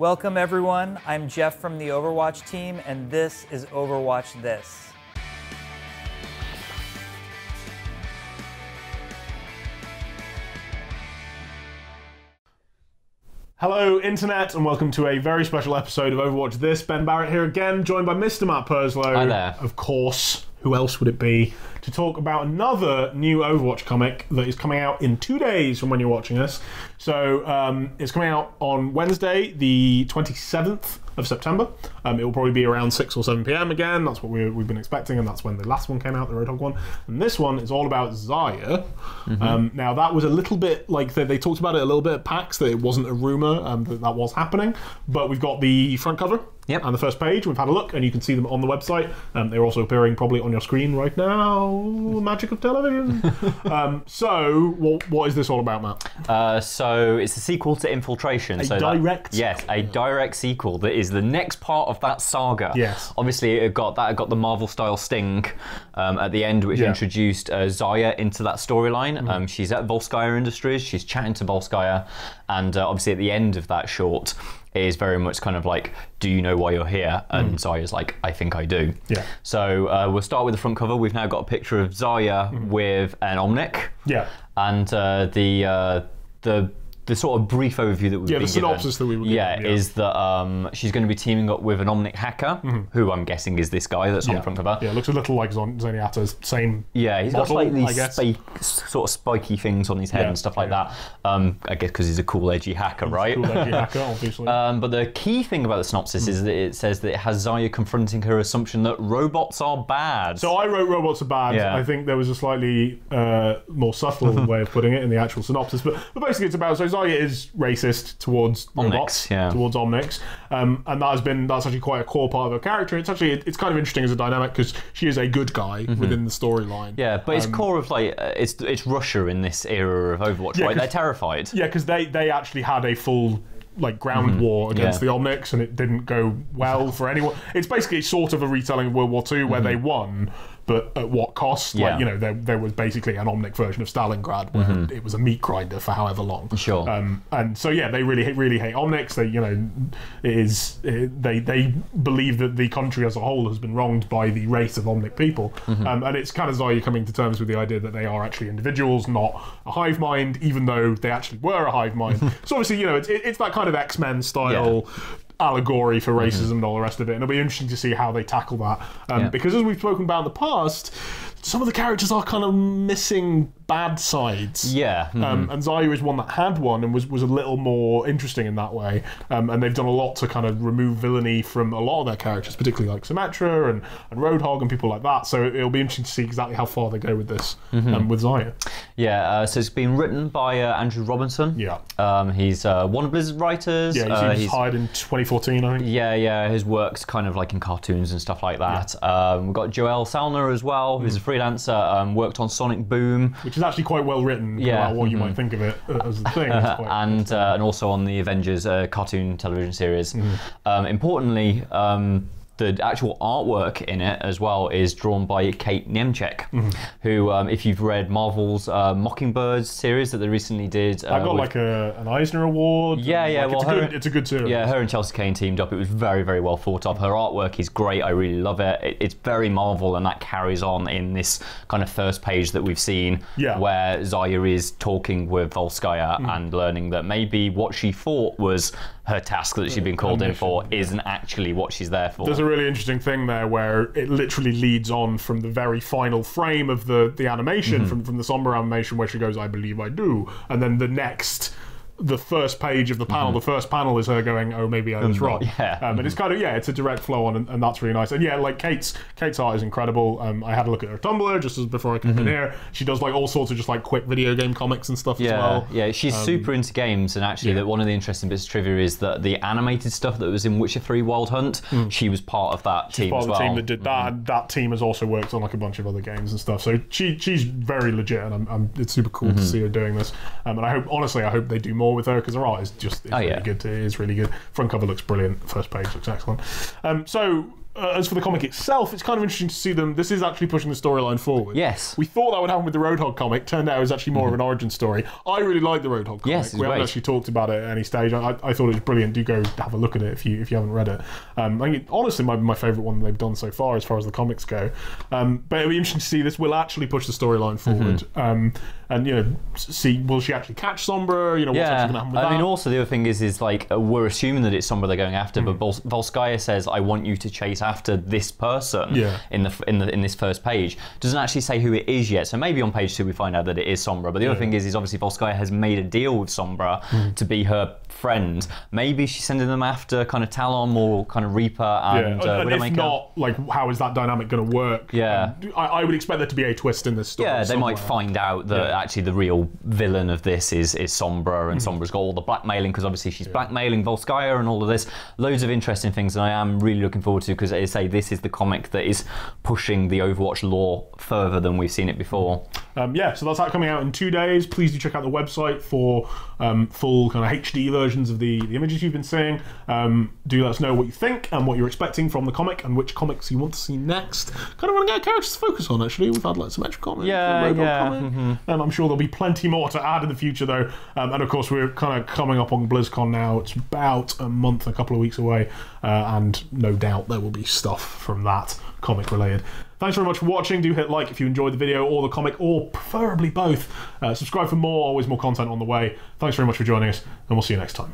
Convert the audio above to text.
Welcome everyone, I'm Jeff from the Overwatch team, and this is Overwatch This. Hello Internet, and welcome to a very special episode of Overwatch This. Ben Barrett here again, joined by Mr. Matt Purslow. Hi there. Of course, who else would it be? To talk about another new Overwatch comic that is coming out in 2 days from when you're watching this. So it's coming out on Wednesday, the 27th of September. It will probably be around 6 or 7 p.m. again. That's what we've been expecting, and that's when the last one came out, the Roadhog one. And this one is all about Zarya. Now that was a little bit like they talked about it a little bit at PAX, that it wasn't a rumor that was happening. But we've got the front cover. Yep. And the first page, we've had a look, and you can see them on the website. They're also appearing probably on your screen right now. Magic of television. So, what is this all about, Matt? So it's a sequel to Infiltration. Yes, a direct sequel that is the next part of that saga. Yes. Obviously, it got the Marvel-style sting at the end, which introduced Zarya into that storyline. She's at Volskaya Industries. She's chatting to Volskaya, and obviously at the end of that short, it is very much kind of like, do you know why you're here? And Zarya's like, I think I do. Yeah. So we'll start with the front cover. We've now got a picture of Zarya with an Omnic. Yeah. And the sort of brief overview that we've been given, the synopsis that we were given, is that she's going to be teaming up with an Omnic hacker, who I'm guessing is this guy that's on the front cover. Yeah, looks a little like Zenyatta's, same. Yeah, he's got bottle, like these sort of spiky things on his head and stuff like that. I guess because he's a cool, edgy hacker, right? Cool, edgy hacker, obviously. But the key thing about the synopsis is that it says that it has Zarya confronting her assumption that robots are bad. So I wrote robots are bad. Yeah. I think there was a slightly more subtle way of putting it in the actual synopsis. But basically it's about, so Zarya is racist towards robots, towards Omnics, and that's actually quite a core part of her character. It's kind of interesting as a dynamic because she is a good guy within the storyline. Yeah, but it's core of like it's Russia in this era of Overwatch, right? They're terrified. Yeah, because they actually had a full ground war against the Omnics, and it didn't go well for anyone. It's basically sort of a retelling of World War II where they won, but at what cost? Like, you know, there was basically an Omnic version of Stalingrad where it was a meat grinder for however long. Sure. And so yeah, they really hate Omnics. They, you know, they believe that the country as a whole has been wronged by the race of Omnic people. And it's kind of Zarya coming to terms with the idea that they are actually individuals, not a hive mind, even though they actually were a hive mind. So obviously, you know, it's that kind of X-Men style allegory for racism and all the rest of it, and it'll be interesting to see how they tackle that, because as we've spoken about in the past, some of the characters are kind of missing bad sides. And Zarya is one that had one and was a little more interesting in that way, and they've done a lot to kind of remove villainy from a lot of their characters, particularly like Symmetra and Roadhog and people like that. So it'll be interesting to see exactly how far they go with this with Zarya. So it's been written by Andrew Robinson. He's one of Blizzard's writers. He was hired in 2014, I think. His work's kind of like in cartoons and stuff like that. We've got Joel Salner as well, who's a freelancer, worked on Sonic Boom, which is actually quite well written, about what you might think of it as the thing. And also on the Avengers cartoon television series. Importantly, the actual artwork in it as well is drawn by Kate Niemczek, who, if you've read Marvel's Mockingbird series that they recently did, I got like an Eisner Award. It's a good series. Yeah, her and Chelsea Kane teamed up. It was very, very well thought of. Her artwork is great. I really love it. It's very Marvel, and that carries on in this kind of first page that we've seen, where Zarya is talking with Volskaya and learning that maybe what she thought was her task that she'd been called in for isn't actually what she's there for. There's a really interesting thing there where it literally leads on from the very final frame of the animation, from the somber animation where she goes, I believe I do, and then the first page of the panel, the first panel is her going, oh, maybe I was wrong. And it's kind of, it's a direct flow on, and that's really nice. And like Kate's art is incredible. I had a look at her Tumblr just before I came in here. She does like all sorts of just like quick video game comics and stuff as well. Yeah, she's super into games, and actually one of the interesting bits of trivia is that the animated stuff that was in Witcher 3 Wild Hunt, she was part of that team as well. Part of the team that did that, and that team has also worked on like a bunch of other games and stuff. So she's very legit, and it's super cool to see her doing this. And I hope they do more with her, because her art is just really good. It's really good. Front cover looks brilliant. First page looks excellent. So as for the comic itself, it's kind of interesting to see them. This is actually pushing the storyline forward. Yes. We thought that would happen with the Roadhog comic. Turned out it was actually more of an origin story. I really like the Roadhog comic. Yes, we haven't actually talked about it at any stage. I thought it was brilliant. Do go have a look at it if you haven't read it. I think it honestly might be my favourite one they've done so far as the comics go. But it'll be interesting to see this will actually push the storyline forward. And you know, see, will she actually catch Sombra? You know, what's actually going to happen with that? I mean, also the other thing is like we're assuming that it's Sombra they're going after, but Volskaya says, "I want you to chase after this person." In this first page, doesn't actually say who it is yet. So maybe on page 2 we find out that it is Sombra. But the other thing is obviously Volskaya has made a deal with Sombra to be her friend. Maybe she's sending them after kind of Talon or kind of Reaper and Widowmaker. If not, like, how is that dynamic going to work? Yeah, I would expect there to be a twist in this story. Yeah, they might find out that actually the real villain of this is Sombra, and Sombra's got all the blackmailing because obviously she's blackmailing Volskaya and all of this. Loads of interesting things, and I am really looking forward to, because as I say, this is the comic that is pushing the Overwatch lore further than we've seen it before. So that's coming out in 2 days. Please do check out the website for full kind of HD versions of the images you've been seeing. Do let us know what you think and what you're expecting from the comic and which comics you want to see next. Kind of want to get characters to focus on, actually. We've had like some extra comics. I'm sure there'll be plenty more to add in the future, though. And of course, we're kind of coming up on BlizzCon now. It's about a month, a couple of weeks away, and no doubt there will be stuff from that comic related. Thanks very much for watching. Do hit like if you enjoyed the video or the comic, or preferably both. Subscribe for more, always more content on the way. Thanks very much for joining us, and we'll see you next time.